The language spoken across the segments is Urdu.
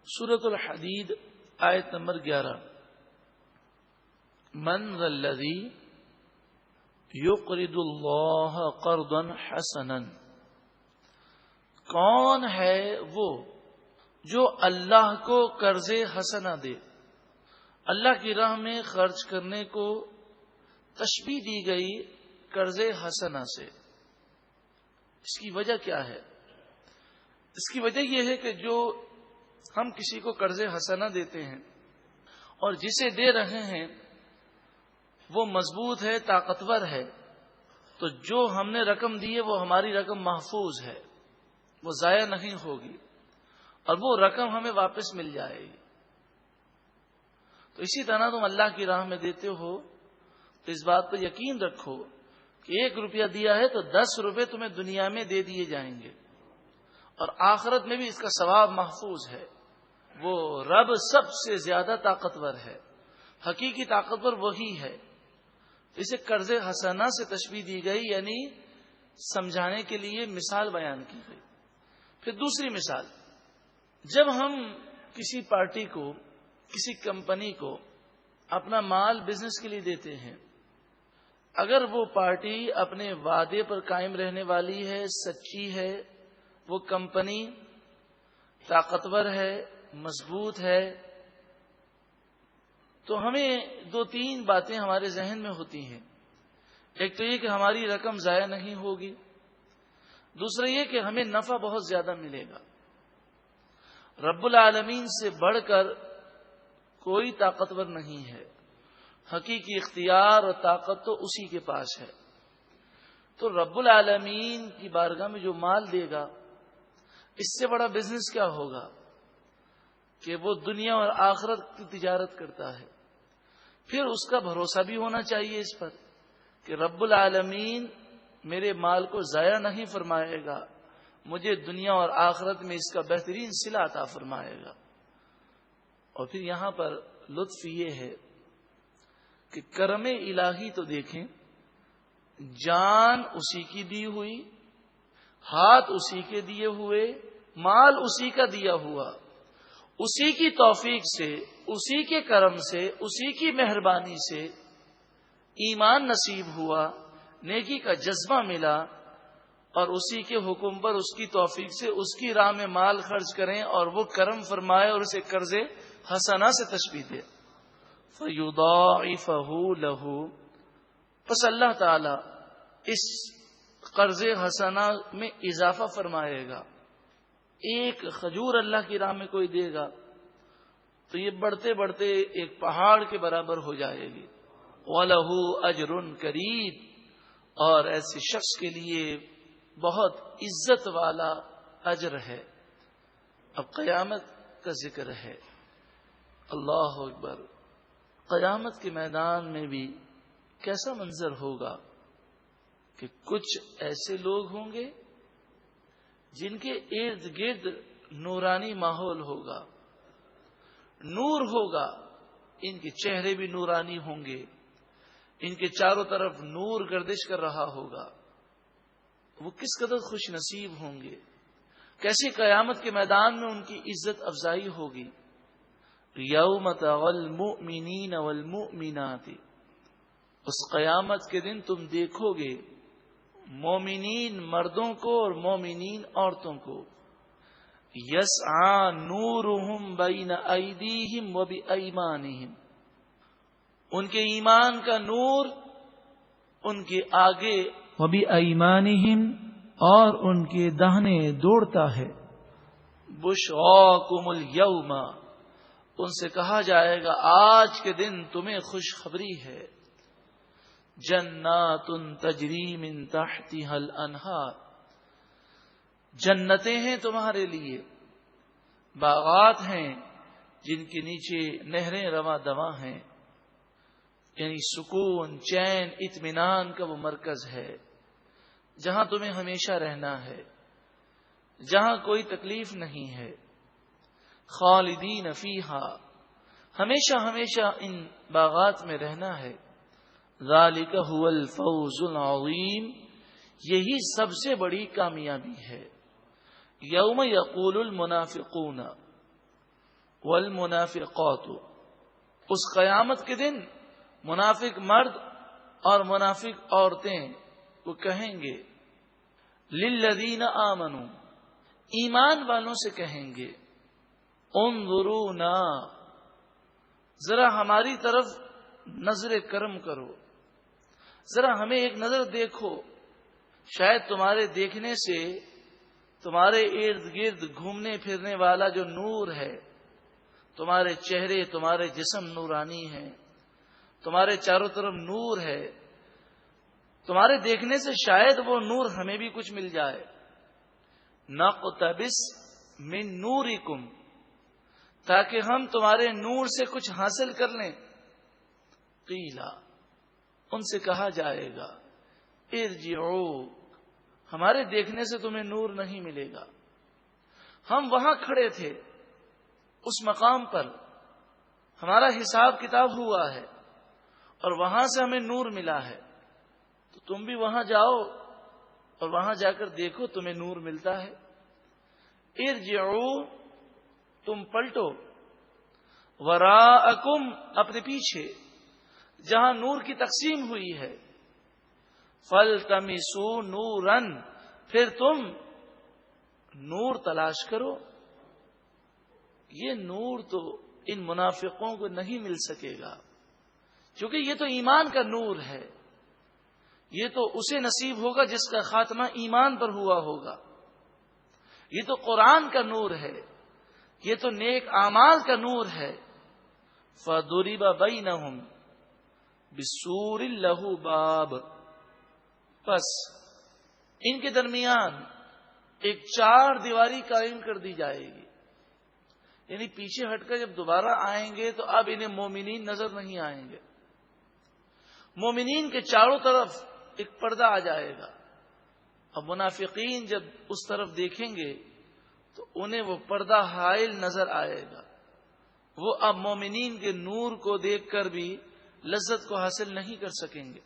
سورۃ الحدید آیت نمبر 11. من ذا الذی یقرض اللہ قرضا حسنا، کون ہے وہ جو اللہ کو قرض حسنہ دے. اللہ کی راہ میں خرچ کرنے کو تشبیہ دی گئی قرض حسنہ سے. اس کی وجہ کیا ہے؟ اس کی وجہ یہ ہے کہ جو ہم کسی کو قرض حسنہ دیتے ہیں اور جسے دے رہے ہیں وہ مضبوط ہے، طاقتور ہے، تو جو ہم نے رقم دی ہے وہ ہماری رقم محفوظ ہے، وہ ضائع نہیں ہوگی اور وہ رقم ہمیں واپس مل جائے گی. تو اسی طرح تم اللہ کی راہ میں دیتے ہو تو اس بات پر یقین رکھو کہ 1 روپیہ دیا ہے تو 10 روپے تمہیں دنیا میں دے دیے جائیں گے اور آخرت میں بھی اس کا ثواب محفوظ ہے. وہ رب سب سے زیادہ طاقتور ہے، حقیقی طاقتور وہی ہے. اسے قرض حسنہ سے تشبیہ دی گئی، یعنی سمجھانے کے لیے مثال بیان کی گئی. پھر دوسری مثال، جب ہم کسی پارٹی کو، کسی کمپنی کو اپنا مال بزنس کے لیے دیتے ہیں، اگر وہ پارٹی اپنے وعدے پر قائم رہنے والی ہے، سچی ہے، وہ کمپنی طاقتور ہے، مضبوط ہے، تو ہمیں 2-3 باتیں ہمارے ذہن میں ہوتی ہیں. ایک تو یہ کہ ہماری رقم ضائع نہیں ہوگی، دوسرا یہ کہ ہمیں نفع بہت زیادہ ملے گا. رب العالمین سے بڑھ کر کوئی طاقتور نہیں ہے، حقیقی اختیار اور طاقت تو اسی کے پاس ہے. تو رب العالمین کی بارگاہ میں جو مال دے گا، اس سے بڑا بزنس کیا ہوگا کہ وہ دنیا اور آخرت کی تجارت کرتا ہے. پھر اس کا بھروسہ بھی ہونا چاہیے اس پر کہ رب العالمین میرے مال کو ضائع نہیں فرمائے گا، مجھے دنیا اور آخرت میں اس کا بہترین صلہ عطا فرمائے گا. اور پھر یہاں پر لطف یہ ہے کہ کرم الہی تو دیکھیں، جان اسی کی دی ہوئی، ہاتھ اسی کے دیے ہوئے، مال اسی کا دیا ہوا، اسی کی توفیق سے، اسی کے کرم سے، اسی کی مہربانی سے ایمان نصیب ہوا، نیکی کا جذبہ ملا، اور اسی کے حکم پر، اس کی توفیق سے اس کی راہ میں مال خرچ کریں اور وہ کرم فرمائے اور اسے قرض حسنہ سے تشبیہ دے. فَيُضَاعِفَهُ لَهُ، پس اللہ تعالی اس قرض حسنہ میں اضافہ فرمائے گا. ایک کھجور اللہ کی راہ میں کوئی دے گا تو یہ بڑھتے بڑھتے ایک پہاڑ کے برابر ہو جائے گی. وَلَهُ أَجْرٌ كَرِيمٌ، اور ایسے شخص کے لیے بہت عزت والا اجر ہے. اب قیامت کا ذکر ہے. اللہ اکبر. قیامت کے میدان میں بھی کیسا منظر ہوگا کہ کچھ ایسے لوگ ہوں گے جن کے ارد گرد نورانی ماحول ہوگا، نور ہوگا، ان کے چہرے بھی نورانی ہوں گے، ان کے چاروں طرف نور گردش کر رہا ہوگا. وہ کس قدر خوش نصیب ہوں گے، کیسی قیامت کے میدان میں ان کی عزت افزائی ہوگی. یوم تری المؤمنین والمؤمنات، اس قیامت کے دن تم دیکھو گے مومنین مردوں کو اور مومنین عورتوں کو. یسعی نورہم بین ایدیہم وبایمانہم، ان کے ایمان کا نور ان کے آگے، وبایمانہم، اور ان کے داہنے دوڑتا ہے. بشراکم الیوم، ان سے کہا جائے گا آج کے دن تمہیں خوشخبری ہے. جنات تجری من تحتها الانہار، جنتیں ہیں تمہارے لیے، باغات ہیں جن کے نیچے نہریں رواں دواں ہیں. یعنی سکون، چین، اطمینان کا وہ مرکز ہے جہاں تمہیں ہمیشہ رہنا ہے، جہاں کوئی تکلیف نہیں ہے. خالدین فیہا، ہمیشہ ہمیشہ ان باغات میں رہنا ہے. ذالک ھو الفوز العظیم، یہی سب سے بڑی کامیابی ہے. یوم یقول المنافقون، والمنافقات، اس قیامت کے دن منافق مرد اور منافق عورتیں وہ کہیں گے للذین آمنوا، ایمان والوں سے کہیں گے انظرونا، ذرا ہماری طرف نظر کرم کرو، ذرا ہمیں ایک نظر دیکھو، شاید تمہارے دیکھنے سے تمہارے ارد گرد گھومنے پھرنے والا جو نور ہے، تمہارے چہرے تمہارے جسم نورانی ہیں، تمہارے چاروں طرف نور ہے، تمہارے دیکھنے سے شاید وہ نور ہمیں بھی کچھ مل جائے. نقتبس من نورکم، تاکہ ہم تمہارے نور سے کچھ حاصل کر لیں. قیلا، ان سے کہا جائے گا ارجعوا، ہمارے دیکھنے سے تمہیں نور نہیں ملے گا، ہم وہاں کھڑے تھے اس مقام پر، ہمارا حساب کتاب ہوا ہے اور وہاں سے ہمیں نور ملا ہے، تو تم بھی وہاں جاؤ اور وہاں جا کر دیکھو تمہیں نور ملتا ہے. ارجعوا، تم پلٹو، وراءکم، اپنے پیچھے جہاں نور کی تقسیم ہوئی ہے، فالتمسوا نورا، پھر تم نور تلاش کرو. یہ نور تو ان منافقوں کو نہیں مل سکے گا، کیونکہ یہ تو ایمان کا نور ہے، یہ تو اسے نصیب ہوگا جس کا خاتمہ ایمان پر ہوا ہوگا. یہ تو قرآن کا نور ہے، یہ تو نیک اعمال کا نور ہے. فَضُرِبَ بَيْنَهُمْ بِسُورٍ لَهُ بَابٌ، بس ان کے درمیان ایک چار دیواری قائم کر دی جائے گی. یعنی پیچھے ہٹ کر جب دوبارہ آئیں گے تو اب انہیں مومنین نظر نہیں آئیں گے. مومنین کے چاروں طرف ایک پردہ آ جائے گا. اب منافقین جب اس طرف دیکھیں گے تو انہیں وہ پردہ حائل نظر آئے گا. وہ اب مومنین کے نور کو دیکھ کر بھی لذت کو حاصل نہیں کر سکیں گے.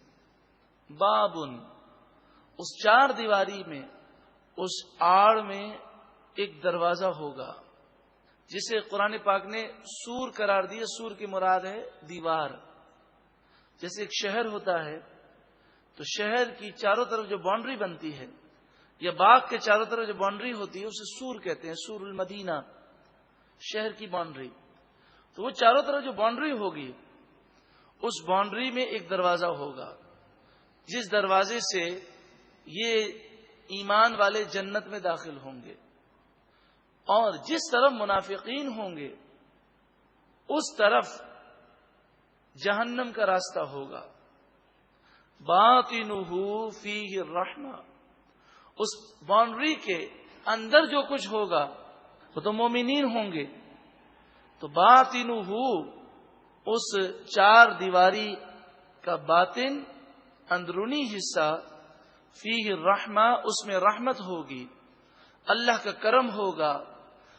بابن، اس چار دیواری میں، اس آڑ میں ایک دروازہ ہوگا جسے قرآن پاک نے سور قرار دیا. سور کی مراد ہے دیوار. جیسے ایک شہر ہوتا ہے تو شہر کی چاروں طرف جو باؤنڈری بنتی ہے یا باغ کے چاروں طرف جو باؤنڈری ہوتی ہے اسے سور کہتے ہیں. سور المدینہ، شہر کی باؤنڈری. تو وہ چاروں طرف جو باؤنڈری ہوگی اس باؤنڈری میں ایک دروازہ ہوگا جس دروازے سے یہ ایمان والے جنت میں داخل ہوں گے، اور جس طرف منافقین ہوں گے اس طرف جہنم کا راستہ ہوگا. باطنہ فیہ الرحمہ، اس باؤنڈری کے اندر جو کچھ ہوگا وہ تو مومنین ہوں گے. تو باطنہ، اس چار دیواری کا باطن، اندرونی حصہ، فیہ الرحمہ، اس میں رحمت ہوگی، اللہ کا کرم ہوگا،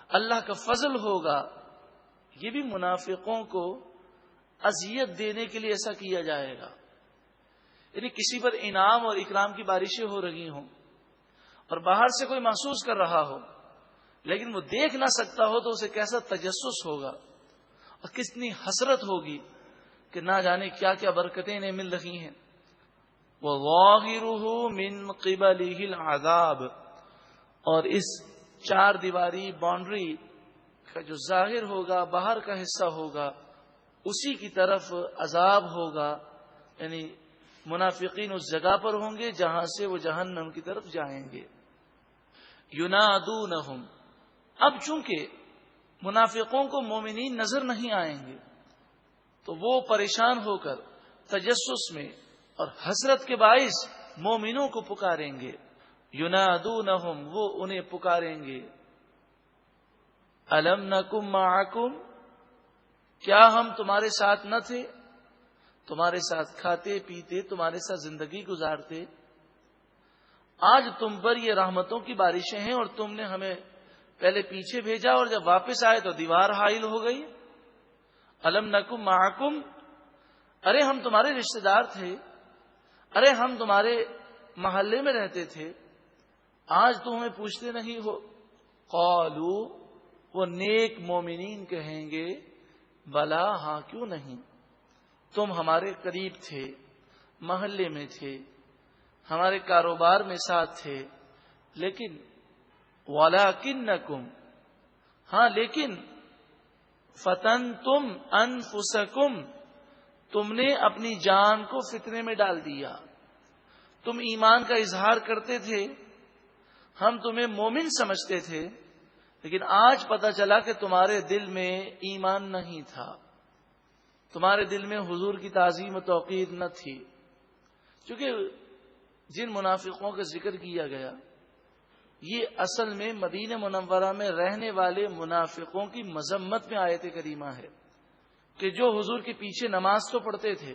اللہ کا فضل ہوگا. یہ بھی منافقوں کو اذیت دینے کے لیے ایسا کیا جائے گا. یعنی کسی پر انعام اور اکرام کی بارشیں ہو رہی ہوں اور باہر سے کوئی محسوس کر رہا ہو لیکن وہ دیکھ نہ سکتا ہو تو اسے کیسا تجسس ہوگا اور کتنی حسرت ہوگی کہ نہ جانے کیا کیا برکتیں انہیں مل رہی ہیں. وَظَاهِرُهُ مِنْ قِبَلِهِ الْعَذَابُ، اور اس چار دیواری باؤنڈری کا جو ظاہر ہوگا، باہر کا حصہ ہوگا، اسی کی طرف عذاب ہوگا. یعنی منافقین اس جگہ پر ہوں گے جہاں سے وہ جہنم کی طرف جائیں گے. يُنَادُونَهُمْ، اب چونکہ منافقوں کو مومنین نظر نہیں آئیں گے تو وہ پریشان ہو کر تجسس میں اور حسرت کے باعث مومنوں کو پکاریں گے. يُنَادُونَهُمْ، وہ انہیں پکاریں گے. أَلَمْ نَكُنْ مَعَكُمْ، کیا ہم تمہارے ساتھ نہ تھے؟ تمہارے ساتھ کھاتے پیتے، تمہارے ساتھ زندگی گزارتے. آج تم پر یہ رحمتوں کی بارشیں ہیں اور تم نے ہمیں پہلے پیچھے بھیجا اور جب واپس آئے تو دیوار حائل ہو گئی. أَلَمْ نَكُنْ مَعَكُمْ، ارے ہم تمہارے رشتہ دار تھے، ارے ہم تمہارے محلے میں رہتے تھے، آج تم ہمیں پوچھتے نہیں ہو. قالوا، وہ نیک مومنین کہیں گے بلا ہاں کیوں نہیں، تم ہمارے قریب تھے، محلے میں تھے، ہمارے کاروبار میں ساتھ تھے، لیکن وَلَٰكِنَّكُمْ، ہاں لیکن فَتَنْتُمْ أَنفُسَكُمْ، تم نے اپنی جان کو فتنے میں ڈال دیا۔ تم ایمان کا اظہار کرتے تھے، ہم تمہیں مومن سمجھتے تھے، لیکن آج پتہ چلا کہ تمہارے دل میں ایمان نہیں تھا، تمہارے دل میں حضور کی تعظیم و توقیر نہ تھی۔ کیونکہ جن منافقوں کا ذکر کیا گیا یہ اصل میں مدینہ منورہ میں رہنے والے منافقوں کی مذمت میں آیت کریمہ ہے، کہ جو حضور کے پیچھے نماز تو پڑھتے تھے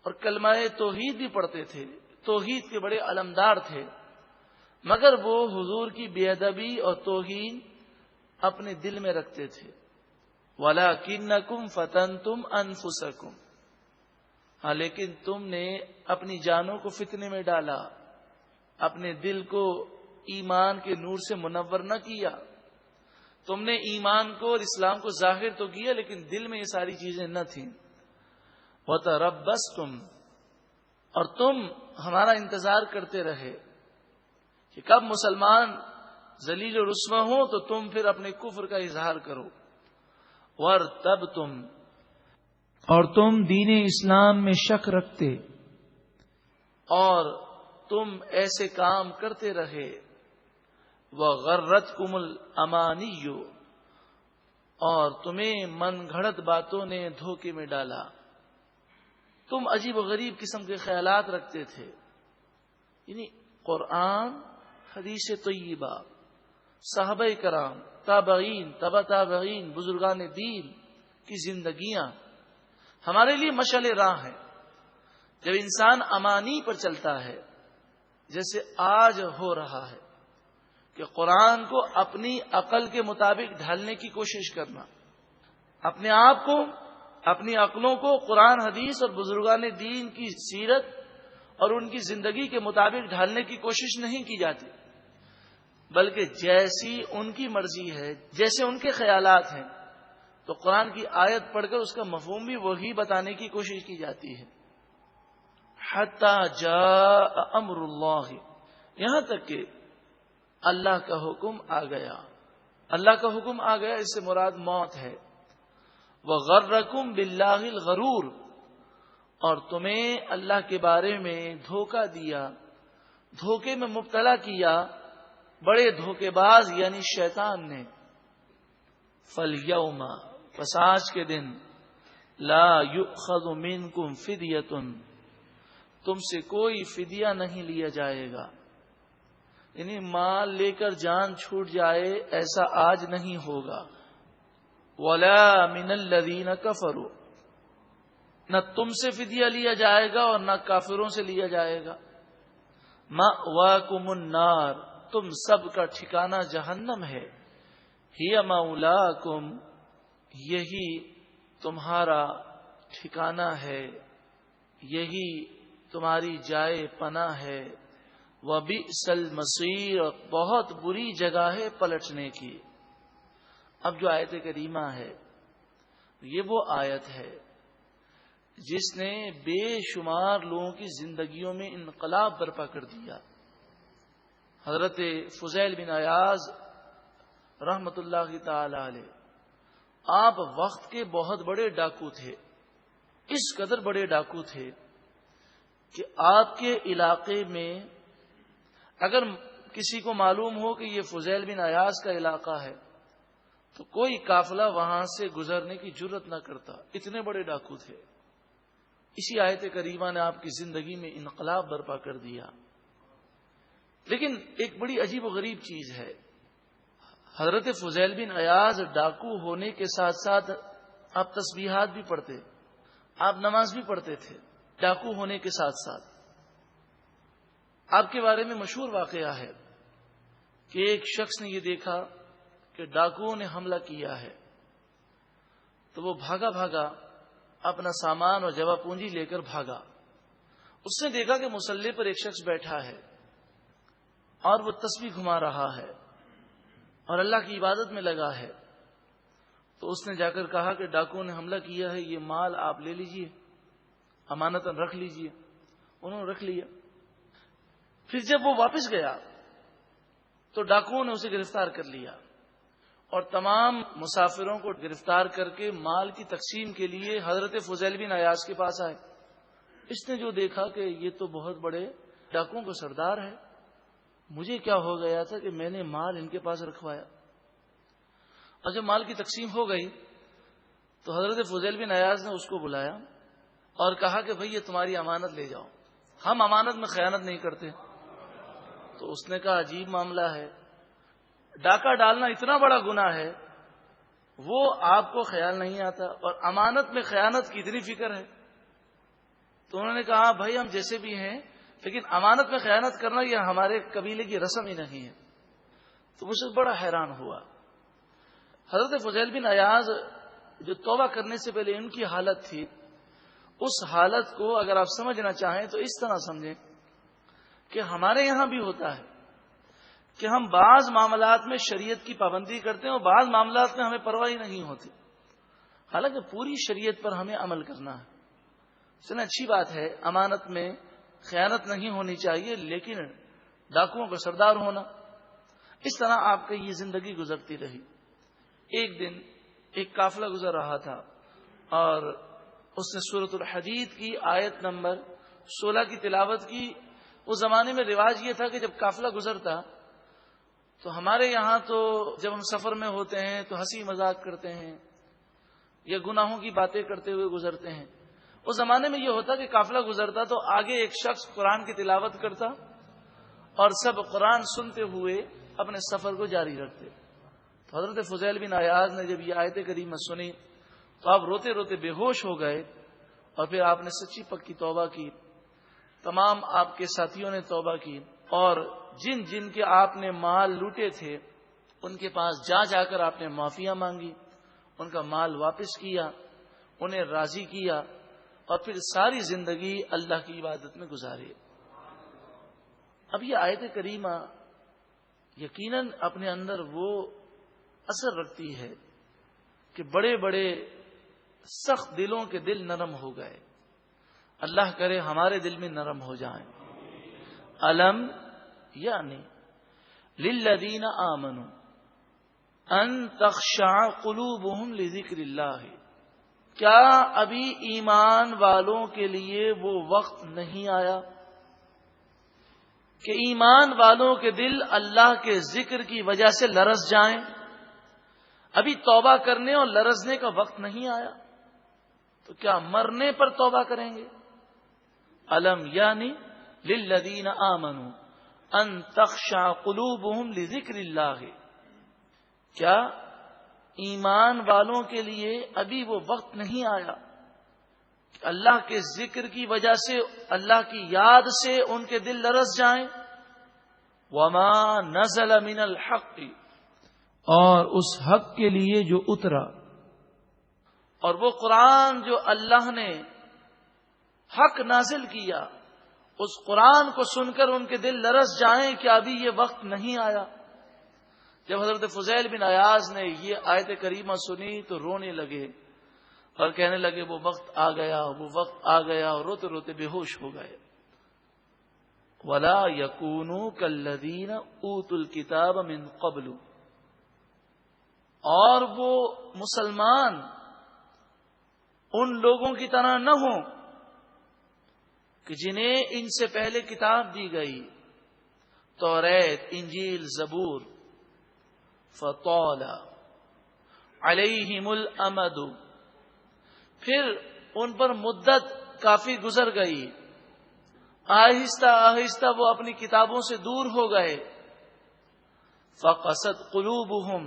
اور کلمہ توحید بھی پڑھتے تھے، توحید کے بڑے علمدار تھے، مگر وہ حضور کی بے ادبی اور توہین اپنے دل میں رکھتے تھے۔ وَلَٰكِنَّكُمْ فَتَنْتُمْ أَنفُسَكُمْ، ہاں لیکن تم نے اپنی جانوں کو فتنے میں ڈالا، اپنے دل کو ایمان کے نور سے منور نہ کیا۔ تم نے ایمان کو اور اسلام کو ظاہر تو کیا، لیکن دل میں یہ ساری چیزیں نہ تھیں۔ وَتَرَبَّصْتُمْ، اور تم ہمارا انتظار کرتے رہے کہ کب مسلمان ذلیل و رسوا ہو تو تم پھر اپنے کفر کا اظہار کرو۔ وَارْتَبْتُمْ، اور تم دین اسلام میں شک رکھتے اور تم ایسے کام کرتے رہے۔ وَغَرَّتْكُمُ الْأَمَانِيُّ، اور تمہیں من گھڑت باتوں نے دھوکے میں ڈالا۔ تم عجیب و غریب قسم کے خیالات رکھتے تھے، یعنی قرآن، حدیث طیبہ، صحابہ کرام، تابعین، تبع تابعین، بزرگان دین کی زندگیاں ہمارے لیے مشعل راہ ہیں۔ جب انسان امانی پر چلتا ہے، جیسے آج ہو رہا ہے کہ قرآن کو اپنی عقل کے مطابق ڈھالنے کی کوشش کرنا، اپنے آپ کو، اپنی عقلوں کو قرآن، حدیث اور بزرگان دین کی سیرت اور ان کی زندگی کے مطابق ڈھالنے کی کوشش نہیں کی جاتی، بلکہ جیسی ان کی مرضی ہے، جیسے ان کے خیالات ہیں، تو قرآن کی آیت پڑھ کر اس کا مفہوم بھی وہی بتانے کی کوشش کی جاتی ہے۔ حتی جاء امر اللہ، یہاں تک کہ اللہ کا حکم آ گیا۔ اللہ کا حکم آ گیا، اس سے مراد موت ہے۔ وَغَرَّكُمْ بِاللَّهِ الْغَرُورُ، اور تمہیں اللہ کے بارے میں دھوکہ دیا، دھوکے میں مبتلا کیا بڑے دھوکے باز یعنی شیطان نے۔ فَالْيَوْمَ، پس آج کے دن، لا يُؤْخَذُ مِنْكُمْ فِدْيَةٌ، تم سے کوئی فدیہ نہیں لیا جائے گا، یعنی مال لے کر جان چھوٹ جائے ایسا آج نہیں ہوگا۔ وَلَا مِنَ الَّذِينَ كَفَرُوا، نہ تم سے فدیہ لیا جائے گا اور نہ کافروں سے لیا جائے گا۔ مَأْوَاكُمُ النَّارُ، تم سب کا ٹھکانہ جہنم ہے۔ ہِیَ مَوْلَاكُمْ، یہی تمہارا ٹھکانہ ہے، یہی تمہاری جائے پناہ ہے۔ وَبِئْسَ الْمَصِيرُ، بہت بری جگہ ہے پلٹنے کی۔ اب جو آیت کریمہ ہے یہ وہ آیت ہے جس نے بے شمار لوگوں کی زندگیوں میں انقلاب برپا کر دیا۔ حضرت فضیل بن عیاض رحمت اللہ تعالی علیہ، آپ وقت کے بہت بڑے ڈاکو تھے، اس قدر بڑے ڈاکو تھے کہ آپ کے علاقے میں اگر کسی کو معلوم ہو کہ یہ فضیل بن عیاض کا علاقہ ہے تو کوئی قافلہ وہاں سے گزرنے کی جرت نہ کرتا، اتنے بڑے ڈاکو تھے۔ اسی آیت کریمہ نے آپ کی زندگی میں انقلاب برپا کر دیا۔ لیکن ایک بڑی عجیب و غریب چیز ہے، حضرت فضیل بن عیاض ڈاکو ہونے کے ساتھ ساتھ آپ تسبیحات بھی پڑھتے، آپ نماز بھی پڑھتے تھے، ڈاکو ہونے کے ساتھ ساتھ۔ آپ کے بارے میں مشہور واقعہ ہے کہ ایک شخص نے یہ دیکھا کہ ڈاکوؤں نے حملہ کیا ہے، تو وہ بھاگا بھاگا اپنا سامان اور جمع پونجی لے کر بھاگا۔ اس نے دیکھا کہ مصلی پر ایک شخص بیٹھا ہے اور وہ تسبیح گھما رہا ہے۔ اور اللہ کی عبادت میں لگا ہے، تو اس نے جا کر کہا کہ ڈاکوؤں نے حملہ کیا ہے، یہ مال آپ لے لیجئے، امانتاً رکھ لیجئے۔ انہوں نے رکھ لیا۔ پھر جب وہ واپس گیا تو ڈاکوؤں نے اسے گرفتار کر لیا اور تمام مسافروں کو گرفتار کر کے مال کی تقسیم کے لیے حضرت فضیل بن عیاض کے پاس آئے۔ اس نے جو دیکھا کہ یہ تو بہت بڑے ڈاکوؤں کا سردار ہے، مجھے کیا ہو گیا تھا کہ میں نے مال ان کے پاس رکھوایا۔ اور جب مال کی تقسیم ہو گئی تو حضرت فضیل بن عیاض نے اس کو بلایا اور کہا کہ بھئی یہ تمہاری امانت لے جاؤ، ہم امانت میں خیانت نہیں کرتے۔ تو اس نے کہا عجیب معاملہ ہے، ڈاکہ ڈالنا اتنا بڑا گناہ ہے، وہ آپ کو خیال نہیں آتا، اور امانت میں خیانت کی اتنی فکر ہے۔ تو انہوں نے کہا بھائی ہم جیسے بھی ہیں، لیکن امانت میں خیانت کرنا یہ ہمارے قبیلے کی رسم ہی نہیں ہے۔ تو مجھے بڑا حیران ہوا۔ حضرت فضیل بن عیاض جو توبہ کرنے سے پہلے ان کی حالت تھی، اس حالت کو اگر آپ سمجھنا چاہیں تو اس طرح سمجھیں کہ ہمارے یہاں بھی ہوتا ہے کہ ہم بعض معاملات میں شریعت کی پابندی کرتے ہیں اور بعض معاملات میں ہمیں پرواہ نہیں ہوتی، حالانکہ پوری شریعت پر ہمیں عمل کرنا ہے۔ چلیں اچھی بات ہے، امانت میں خیانت نہیں ہونی چاہیے، لیکن ڈاکوؤں کا سردار ہونا، اس طرح آپ کی یہ زندگی گزرتی رہی۔ ایک دن ایک قافلہ گزر رہا تھا اور اس نے سورۃ الحدید کی آیت نمبر 16 کی تلاوت کی۔ اس زمانے میں رواج یہ تھا کہ جب قافلہ گزرتا تو ہمارے یہاں تو جب ہم سفر میں ہوتے ہیں تو ہنسی مذاق کرتے ہیں یا گناہوں کی باتیں کرتے ہوئے گزرتے ہیں۔ اس زمانے میں یہ ہوتا کہ قافلہ گزرتا تو آگے ایک شخص قرآن کی تلاوت کرتا اور سب قرآن سنتے ہوئے اپنے سفر کو جاری رکھتے۔ تو حضرت فضیل بن عیاض نے جب یہ آیت کریمہ سنی تو آپ روتے روتے بے ہوش ہو گئے، اور پھر آپ نے سچی پکی توبہ کی، تمام آپ کے ساتھیوں نے توبہ کی، اور جن جن کے آپ نے مال لوٹے تھے ان کے پاس جا جا کر آپ نے معافیاں مانگی، ان کا مال واپس کیا، انہیں راضی کیا، اور پھر ساری زندگی اللہ کی عبادت میں گزاری۔ اب یہ آیت کریمہ یقیناً اپنے اندر وہ اثر رکھتی ہے کہ بڑے بڑے سخت دلوں کے دل نرم ہو گئے۔ اللہ کرے ہمارے دل میں نرم ہو جائیں۔ الم یعنی للذین آمنوا ان تخشع قلوبہم لذکر اللہ، کیا ابھی ایمان والوں کے لیے وہ وقت نہیں آیا کہ ایمان والوں کے دل اللہ کے ذکر کی وجہ سے لرز جائیں؟ ابھی توبہ کرنے اور لرزنے کا وقت نہیں آیا تو کیا مرنے پر توبہ کریں گے؟ الم یعنی للذین آمنوا ان تخشع قلوبہم لذکر اللہ، کیا ایمان والوں کے لیے ابھی وہ وقت نہیں آیا کہ اللہ کے ذکر کی وجہ سے، اللہ کی یاد سے ان کے دل لرز جائیں؟ وما نزل من الحق، اور اس حق کے لیے جو اترا، اور وہ قرآن جو اللہ نے حق نازل کیا، اس قرآن کو سن کر ان کے دل لرز جائیں کہ ابھی یہ وقت نہیں آیا۔ جب حضرت فضیل بن عیاض نے یہ آیت کریمہ سنی تو رونے لگے اور کہنے لگے وہ وقت آ گیا، وہ وقت آ گیا، اور روتے روتے بے ہوش ہو گئے۔ وَلَا يَكُونُوا كَالَّذِينَ أُوتُوا الْكِتَابَ مِنْ قَبْلُ، اور وہ مسلمان ان لوگوں کی طرح نہ ہوں کہ جنہیں ان سے پہلے کتاب دی گئی، توریت، انجیل، زبور، فطال علیہم الامد، پھر ان پر مدت کافی گزر گئی، آہستہ آہستہ وہ اپنی کتابوں سے دور ہو گئے، فقست قلوبہم،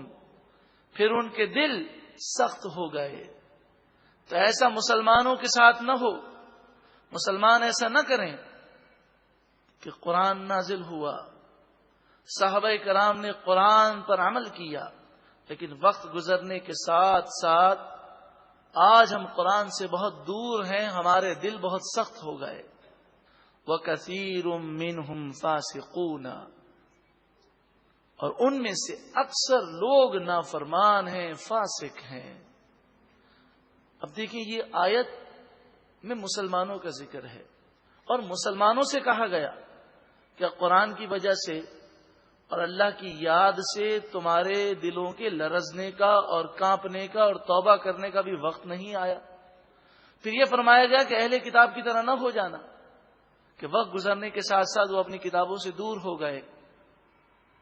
پھر ان کے دل سخت ہو گئے۔ تو ایسا مسلمانوں کے ساتھ نہ ہو، مسلمان ایسا نہ کریں کہ قرآن نازل ہوا، صحابہ کرام نے قرآن پر عمل کیا، لیکن وقت گزرنے کے ساتھ ساتھ آج ہم قرآن سے بہت دور ہیں، ہمارے دل بہت سخت ہو گئے۔ وَكَثِيرٌ مِّنْهُمْ فَاسِقُونَ، اور ان میں سے اکثر لوگ نافرمان ہیں، فاسق ہیں۔ اب دیکھیں، یہ آیت میں مسلمانوں کا ذکر ہے، اور مسلمانوں سے کہا گیا کہ قرآن کی وجہ سے اور اللہ کی یاد سے تمہارے دلوں کے لرزنے کا اور کانپنے کا اور توبہ کرنے کا بھی وقت نہیں آیا۔ پھر یہ فرمایا گیا کہ اہل کتاب کی طرح نہ ہو جانا، کہ وقت گزرنے کے ساتھ ساتھ وہ اپنی کتابوں سے دور ہو گئے،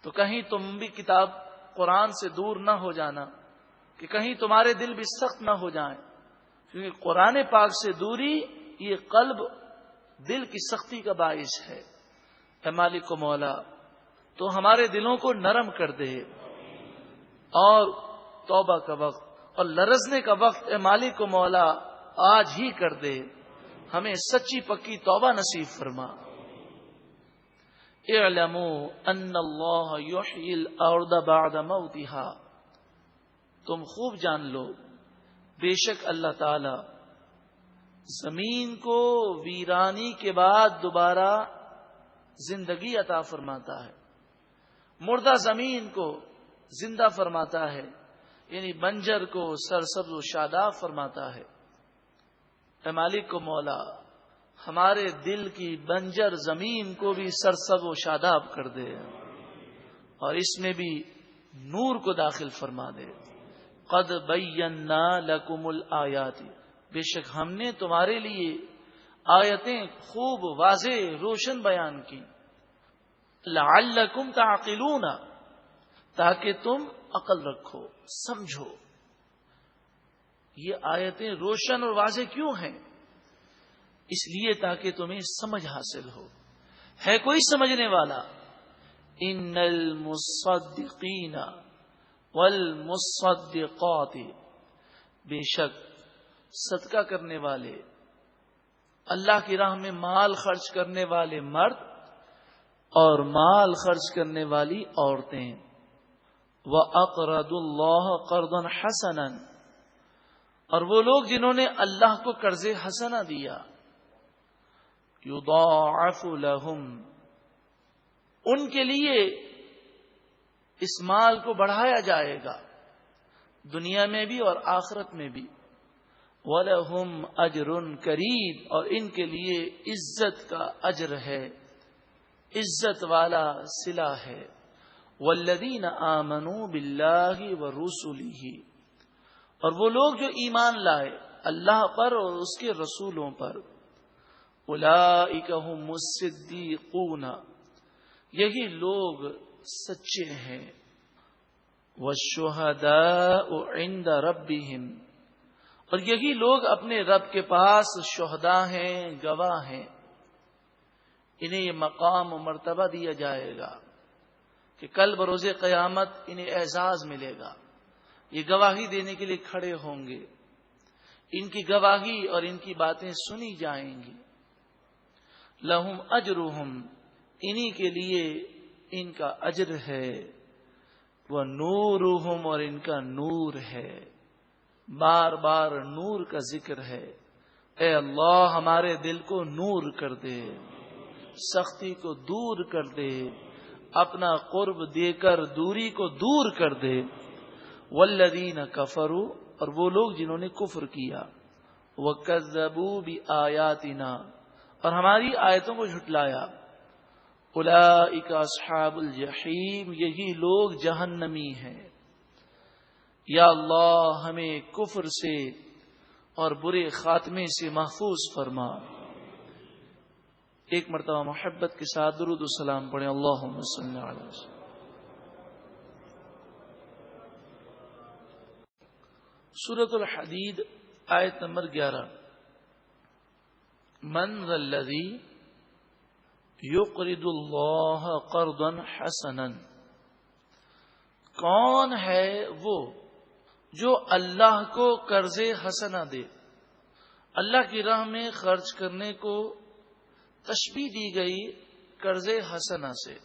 تو کہیں تم بھی کتاب قرآن سے دور نہ ہو جانا، کہ کہیں تمہارے دل بھی سخت نہ ہو جائیں، کیونکہ قرآن پاک سے دوری یہ قلب دل کی سختی کا باعث ہے۔ اے مالک و مولا، تو ہمارے دلوں کو نرم کر دے، اور توبہ کا وقت اور لرزنے کا وقت اے مالک و مولا آج ہی کر دے، ہمیں سچی پکی توبہ نصیب فرما۔ اعلموا ان اللہ یحیی الارض بعد موتها، تم خوب جان لو بے شک اللہ تعالی زمین کو ویرانی کے بعد دوبارہ زندگی عطا فرماتا ہے، مردہ زمین کو زندہ فرماتا ہے، یعنی بنجر کو سرسبز و شاداب فرماتا ہے۔ اے مالک و مولا، ہمارے دل کی بنجر زمین کو بھی سرسبز و شاداب کر دے، اور اس میں بھی نور کو داخل فرما دے۔ قد بینا لکم الآیات، بے شک ہم نے تمہارے لیے آیتیں خوب واضح روشن بیان کی، لعلکم تعقلون، تاکہ تم عقل رکھو، سمجھو۔ یہ آیتیں روشن اور واضح کیوں ہیں؟ اس لیے تاکہ تمہیں سمجھ حاصل ہو۔ ہے کوئی سمجھنے والا؟ ان المصدقین والمصدقات، بے شک صدقہ کرنے والے، اللہ کی راہ میں مال خرچ کرنے والے مرد اور مال خرچ کرنے والی عورتیں، وَأَقْرَضُوا اللَّهَ قَرْضًا حَسَنًا، اور وہ لوگ جنہوں نے اللہ کو قرض حسنہ دیا، يُضَاعَفُ لَهُمْ، ان کے لیے اس مال کو بڑھایا جائے گا، دنیا میں بھی اور آخرت میں بھی، وَلَهُمْ أَجْرٌ كَرِيمٌ، اور ان کے لیے عزت کا اجر ہے، عزت والا صلہ ہے۔ والذین آمنوا باللہ ورسلہ، اور وہ لوگ جو ایمان لائے اللہ پر اور اس کے رسولوں پر، اولئک ھم الصدیقون، یہی لوگ سچے ہیں، والشہداء عند ربہم، اور یہی لوگ اپنے رب کے پاس شہداء ہیں، گواہ ہیں۔ انہیں یہ مقام و مرتبہ دیا جائے گا کہ کل بروز قیامت انہیں اعزاز ملے گا، یہ گواہی دینے کے لیے کھڑے ہوں گے، ان کی گواہی اور ان کی باتیں سنی جائیں گی۔ لہم اجرہم، انہی کے لیے ان کا اجر ہے، ونورہم، اور ان کا نور ہے۔ بار بار نور کا ذکر ہے۔ اے اللہ ہمارے دل کو نور کر دے، سختی کو دور کر دے، اپنا قرب دے کر دوری کو دور کر دے۔ والذین کفروا، اور وہ لوگ جنہوں نے کفر کیا، وکذبوا بآیاتنا، اور ہماری آیتوں کو جھٹلایا، اولئک اصحاب الجحیم، یہی لوگ جہنمی ہیں۔ یا اللہ ہمیں کفر سے اور برے خاتمے سے محفوظ فرما۔ ایک مرتبہ محبت کے ساتھ درود و سلام پڑھیں، اللہم صلی علی وسلم۔ سورۃ الحدید آیت نمبر 11۔ من ذا الذی یقرض اللہ قرضا حسنا، کون ہے وہ جو اللہ کو قرض حسنہ دے؟ اللہ کی راہ میں خرچ کرنے کو تشبیہ دی گئی قرض حسنہ سے۔